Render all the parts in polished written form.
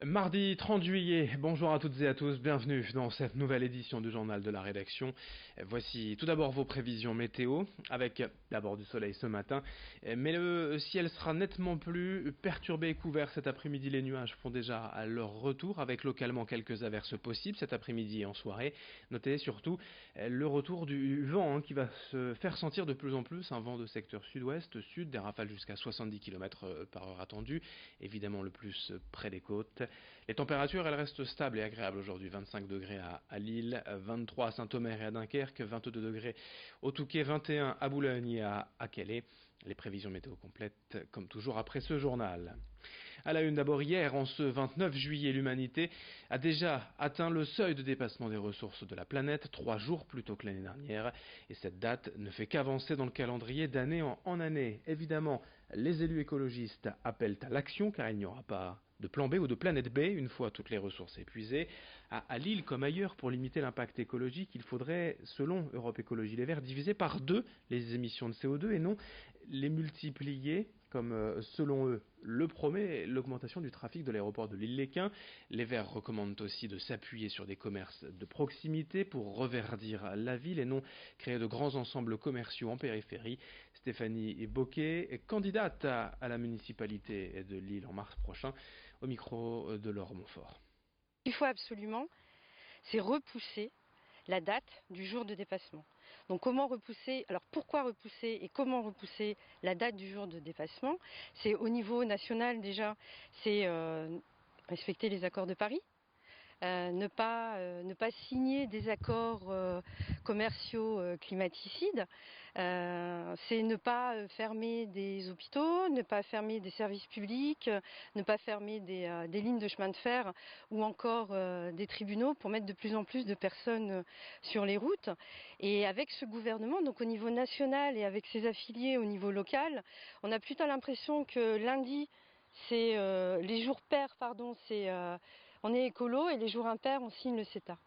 Mardi 30 juillet, bonjour à toutes et à tous, bienvenue dans cette nouvelle édition du journal de la rédaction. Voici tout d'abord vos prévisions météo, avec d'abord du soleil ce matin, mais le ciel sera nettement plus perturbé et couvert cet après-midi. Les nuages font déjà à leur retour, avec localement quelques averses possibles cet après-midi et en soirée. Notez surtout le retour du vent qui va se faire sentir de plus en plus, un vent de secteur sud-ouest, sud, des rafales jusqu'à 70 km par heure attendues, évidemment le plus près des côtes. Les températures, elles restent stables et agréables aujourd'hui. 25 degrés à Lille, 23 à Saint-Omer et à Dunkerque, 22 degrés au Touquet, 21 à Boulogne et à Calais. Les prévisions météo complètes, comme toujours, après ce journal. À la une d'abord, hier, en ce 29 juillet, l'humanité a déjà atteint le seuil de dépassement des ressources de la planète, 3 jours plus tôt que l'année dernière. Et cette date ne fait qu'avancer dans le calendrier d'année en année. Évidemment, les élus écologistes appellent à l'action, car il n'y aura pas de plan B ou de planète B, une fois toutes les ressources épuisées. À Lille comme ailleurs, pour limiter l'impact écologique, il faudrait, selon Europe Écologie Les Verts, diviser par 2 les émissions de CO2 et non les multiplier, comme selon eux le promet l'augmentation du trafic de l'aéroport de Lille-Léquin. Les Verts recommandent aussi de s'appuyer sur des commerces de proximité pour reverdir la ville et non créer de grands ensembles commerciaux en périphérie. Stéphanie Bocquet, candidate à la municipalité de Lille en mars prochain, au micro de Laure Montfort. Il faut absolument, c'est repousser la date du jour de dépassement. Donc comment repousser, alors pourquoi repousser et comment repousser la date du jour de dépassement? C'est au niveau national déjà, c'est respecter les accords de Paris. Ne pas signer des accords commerciaux climaticides, c'est ne pas fermer des hôpitaux, ne pas fermer des services publics, ne pas fermer des lignes de chemin de fer ou encore des tribunaux pour mettre de plus en plus de personnes sur les routes. Et avec ce gouvernement, donc au niveau national et avec ses affiliés au niveau local, on a plutôt l'impression que lundi, c'est les jours pairs, c'est on est écolo et les jours impairs, on signe le CETA.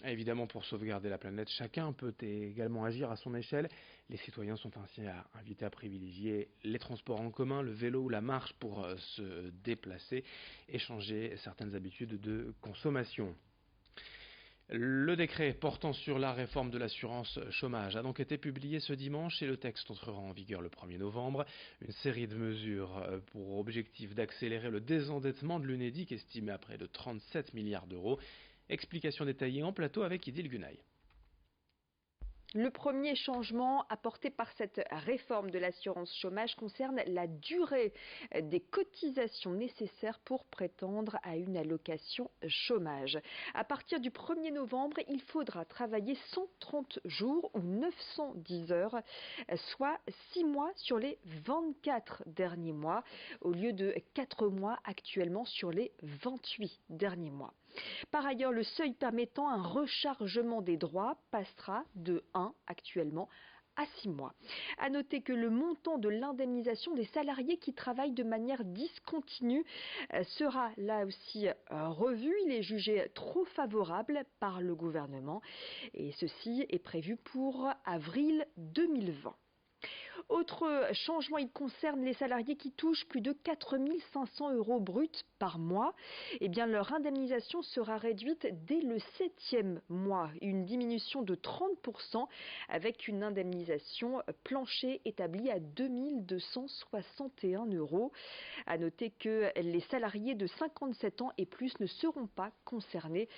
Évidemment, pour sauvegarder la planète, chacun peut également agir à son échelle. Les citoyens sont ainsi invités à privilégier les transports en commun, le vélo ou la marche pour se déplacer et changer certaines habitudes de consommation. Le décret portant sur la réforme de l'assurance chômage a donc été publié ce dimanche et le texte entrera en vigueur le 1er novembre. Une série de mesures pour objectif d'accélérer le désendettement de l'Unédic estimé à près de 37 milliards d'euros. Explication détaillée en plateau avec Idil Gunaï. Le premier changement apporté par cette réforme de l'assurance chômage concerne la durée des cotisations nécessaires pour prétendre à une allocation chômage. À partir du 1er novembre, il faudra travailler 130 jours ou 910 heures, soit 6 mois sur les 24 derniers mois, au lieu de 4 mois actuellement sur les 28 derniers mois. Par ailleurs, le seuil permettant un rechargement des droits passera de 1 actuellement à 6 mois. À noter que le montant de l'indemnisation des salariés qui travaillent de manière discontinue sera là aussi revu. Il est jugé trop favorable par le gouvernement et ceci est prévu pour avril 2020. Autre changement, il concerne les salariés qui touchent plus de 4 500 € bruts par mois. Eh bien, leur indemnisation sera réduite dès le 7e mois, une diminution de 30% avec une indemnisation plancher établie à 2 261 €. À noter que les salariés de 57 ans et plus ne seront pas concernés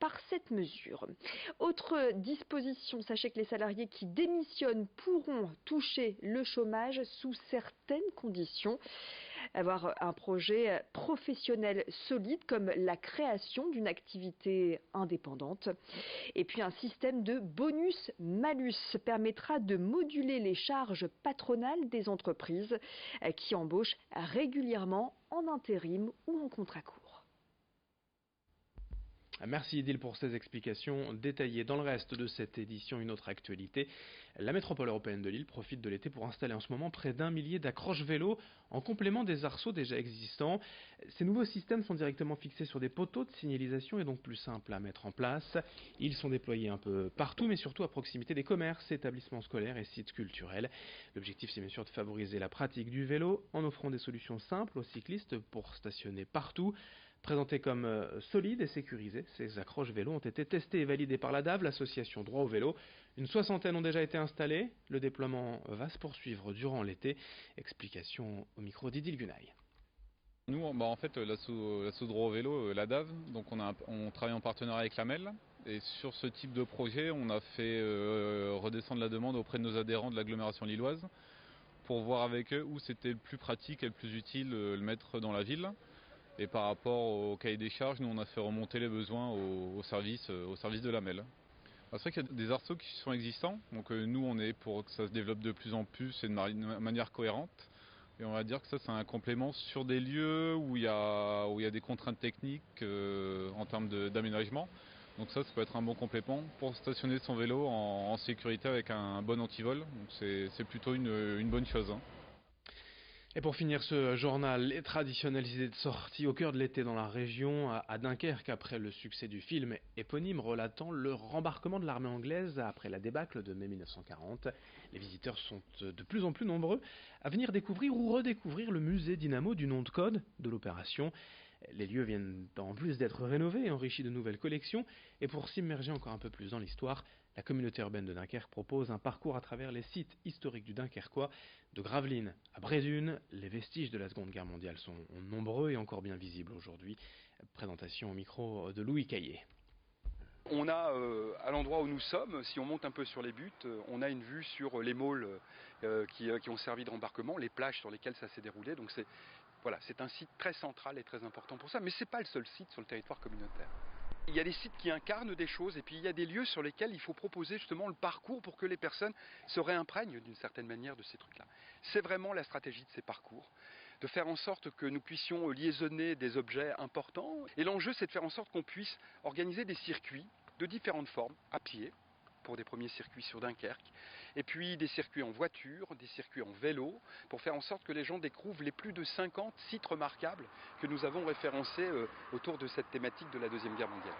par cette mesure. Autre disposition, sachez que les salariés qui démissionnent pourront toucher le chômage sous certaines conditions. Avoir un projet professionnel solide comme la création d'une activité indépendante. Et puis un système de bonus-malus permettra de moduler les charges patronales des entreprises qui embauchent régulièrement en intérim ou en contrat court. Merci Idil pour ces explications détaillées. Dans le reste de cette édition, une autre actualité. La métropole européenne de Lille profite de l'été pour installer en ce moment près d'1 millier d'accroches vélos en complément des arceaux déjà existants. Ces nouveaux systèmes sont directement fixés sur des poteaux de signalisation et donc plus simples à mettre en place. Ils sont déployés un peu partout mais surtout à proximité des commerces, établissements scolaires et sites culturels. L'objectif c'est bien sûr de favoriser la pratique du vélo en offrant des solutions simples aux cyclistes pour stationner partout. Présentés comme solides et sécurisés, ces accroches vélos ont été testés et validés par la DAV, l'association Droit au vélo. Une soixantaine ont déjà été installés. Le déploiement va se poursuivre durant l'été. Explication au micro d'Idil Gunaï. Nous, en fait, l'asso Droit au vélo, la DAV, donc on travaille en partenariat avec la MEL. Et sur ce type de projet, on a fait redescendre la demande auprès de nos adhérents de l'agglomération lilloise pour voir avec eux où c'était le plus pratique et le plus utile de le mettre dans la ville. Et par rapport au cahier des charges, nous on a fait remonter les besoins au service de la MEL. C'est vrai qu'il y a des arceaux qui sont existants, donc nous on est pour que ça se développe de plus en plus et de manière cohérente. Et on va dire que ça c'est un complément sur des lieux où il y a des contraintes techniques en termes d'aménagement. Donc ça peut être un bon complément pour stationner son vélo en sécurité avec un bon antivol. Donc c'est plutôt une bonne chose. Et pour finir ce journal, les traditionnelles idées de sortie au cœur de l'été dans la région, à Dunkerque, après le succès du film éponyme relatant le rembarquement de l'armée anglaise après la débâcle de mai 1940. Les visiteurs sont de plus en plus nombreux à venir découvrir ou redécouvrir le musée Dynamo du nom de code de l'opération. Les lieux viennent en plus d'être rénovés et enrichis de nouvelles collections. Et pour s'immerger encore un peu plus dans l'histoire, la communauté urbaine de Dunkerque propose un parcours à travers les sites historiques du Dunkerquois. De Gravelines à Brézune, les vestiges de la Seconde Guerre mondiale sont nombreux et encore bien visibles aujourd'hui. Présentation au micro de Louis Caillé. On a à l'endroit où nous sommes, si on monte un peu sur les buttes, on a une vue sur les môles qui ont servi de rembarquement, les plages sur lesquelles ça s'est déroulé. Donc c'est un site très central et très important pour ça, mais ce n'est pas le seul site sur le territoire communautaire. Il y a des sites qui incarnent des choses et puis il y a des lieux sur lesquels il faut proposer justement le parcours pour que les personnes se réimprègnent d'une certaine manière de ces trucs-là. C'est vraiment la stratégie de ces parcours, de faire en sorte que nous puissions liaisonner des objets importants. Et l'enjeu, c'est de faire en sorte qu'on puisse organiser des circuits de différentes formes, à pied, pour des premiers circuits sur Dunkerque, et puis des circuits en voiture, des circuits en vélo, pour faire en sorte que les gens découvrent les plus de 50 sites remarquables que nous avons référencés autour de cette thématique de la Deuxième Guerre mondiale.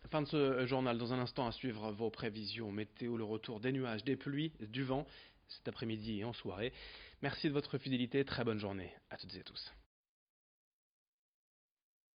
Fin de ce journal. Dans un instant, à suivre vos prévisions météo, le retour des nuages, des pluies, du vent cet après-midi et en soirée. Merci de votre fidélité, très bonne journée à toutes et tous.